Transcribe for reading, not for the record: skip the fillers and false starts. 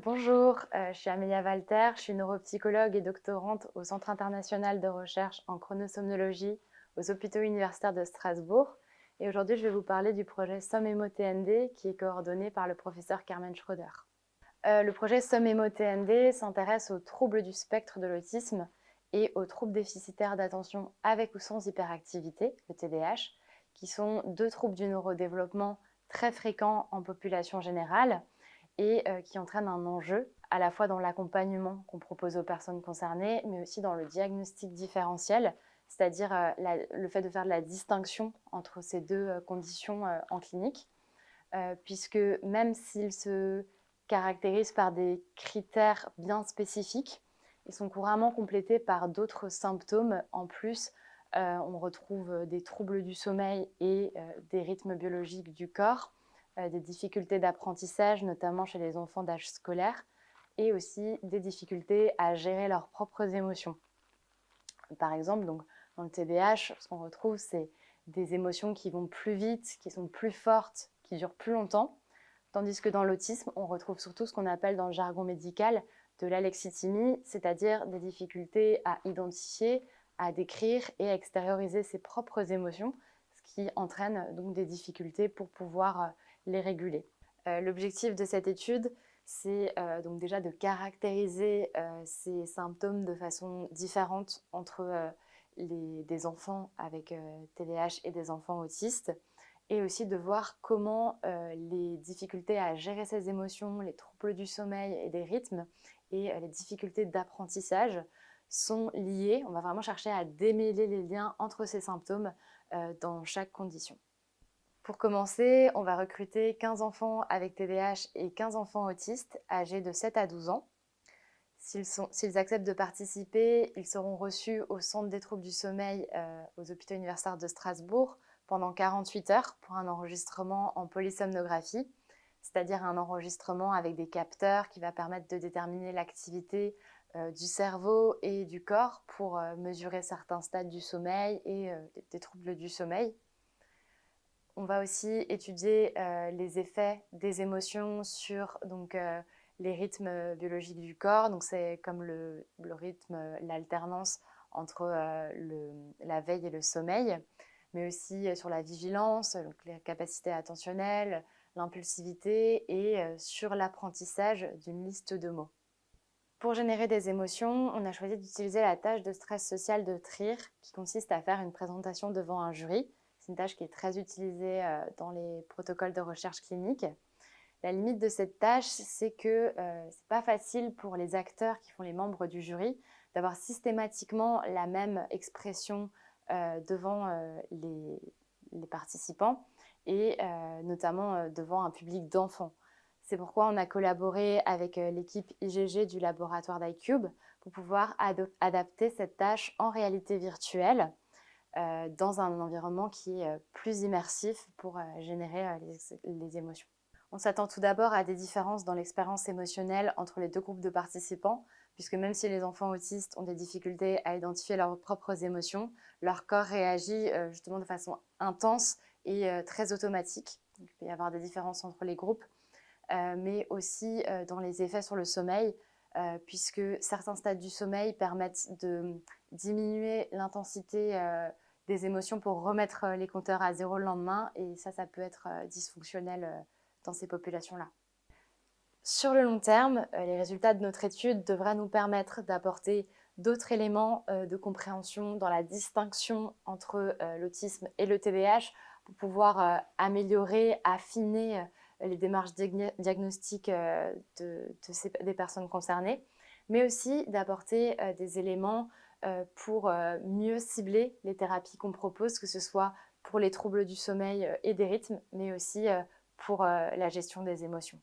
Bonjour, je suis Amélia Walter, je suis neuropsychologue et doctorante au Centre international de recherche en chronosomnologie aux hôpitaux universitaires de Strasbourg. Et aujourd'hui, je vais vous parler du projet SOMEMO-TND qui est coordonné par le professeur Carmen Schroeder. Le projet SOMEMO-TND s'intéresse aux troubles du spectre de l'autisme et aux troubles déficitaires d'attention avec ou sans hyperactivité, le TDAH, qui sont deux troubles du neurodéveloppement très fréquents en population générale et qui entraîne un enjeu à la fois dans l'accompagnement qu'on propose aux personnes concernées, mais aussi dans le diagnostic différentiel, c'est-à-dire le fait de faire de la distinction entre ces deux conditions en clinique, puisque même s'ils se caractérisent par des critères bien spécifiques, ils sont couramment complétés par d'autres symptômes. En plus, on retrouve des troubles du sommeil et des rythmes biologiques du corps, des difficultés d'apprentissage, notamment chez les enfants d'âge scolaire, et aussi des difficultés à gérer leurs propres émotions. Par exemple, donc, dans le TDAH, ce qu'on retrouve, c'est des émotions qui vont plus vite, qui sont plus fortes, qui durent plus longtemps, tandis que dans l'autisme, on retrouve surtout ce qu'on appelle dans le jargon médical de l'alexithymie, c'est-à-dire des difficultés à identifier, à décrire et à extérioriser ses propres émotions, ce qui entraîne donc des difficultés pour pouvoir les réguler. L'objectif de cette étude, c'est donc déjà de caractériser ces symptômes de façon différente entre des enfants avec TDAH et des enfants autistes, et aussi de voir comment les difficultés à gérer ses émotions, les troubles du sommeil et des rythmes et les difficultés d'apprentissage sont liées. On va vraiment chercher à démêler les liens entre ces symptômes dans chaque condition. Pour commencer, on va recruter 15 enfants avec TDAH et 15 enfants autistes âgés de 7 à 12 ans. S'ils acceptent de participer, ils seront reçus au Centre des troubles du sommeil aux hôpitaux universitaires de Strasbourg pendant 48 heures pour un enregistrement en polysomnographie, c'est-à-dire un enregistrement avec des capteurs qui va permettre de déterminer l'activité du cerveau et du corps pour mesurer certains stades du sommeil et des troubles du sommeil. On va aussi étudier les effets des émotions sur les rythmes biologiques du corps. Donc c'est comme le rythme, l'alternance entre la veille et le sommeil, mais aussi sur la vigilance, donc les capacités attentionnelles, l'impulsivité et sur l'apprentissage d'une liste de mots. Pour générer des émotions, on a choisi d'utiliser la tâche de stress social de Trier, qui consiste à faire une présentation devant un jury. C'est une tâche qui est très utilisée dans les protocoles de recherche clinique. La limite de cette tâche, c'est que ce n'est pas facile pour les acteurs qui font les membres du jury d'avoir systématiquement la même expression devant les participants et notamment devant un public d'enfants. C'est pourquoi on a collaboré avec l'équipe IGG du laboratoire d'iCube pour pouvoir adapter cette tâche en réalité virtuelle dans un environnement qui est plus immersif pour générer les émotions. On s'attend tout d'abord à des différences dans l'expérience émotionnelle entre les deux groupes de participants, puisque même si les enfants autistes ont des difficultés à identifier leurs propres émotions, leur corps réagit justement de façon intense et très automatique. Donc, il peut y avoir des différences entre les groupes, mais aussi dans les effets sur le sommeil, puisque certains stades du sommeil permettent de diminuer l'intensité des émotions pour remettre les compteurs à zéro le lendemain, et ça peut être dysfonctionnel dans ces populations-là. Sur le long terme, les résultats de notre étude devraient nous permettre d'apporter d'autres éléments de compréhension dans la distinction entre l'autisme et le TDAH pour pouvoir améliorer, affiner les démarches diagnostiques des personnes concernées, mais aussi d'apporter des éléments pour mieux cibler les thérapies qu'on propose, que ce soit pour les troubles du sommeil et des rythmes, mais aussi pour la gestion des émotions.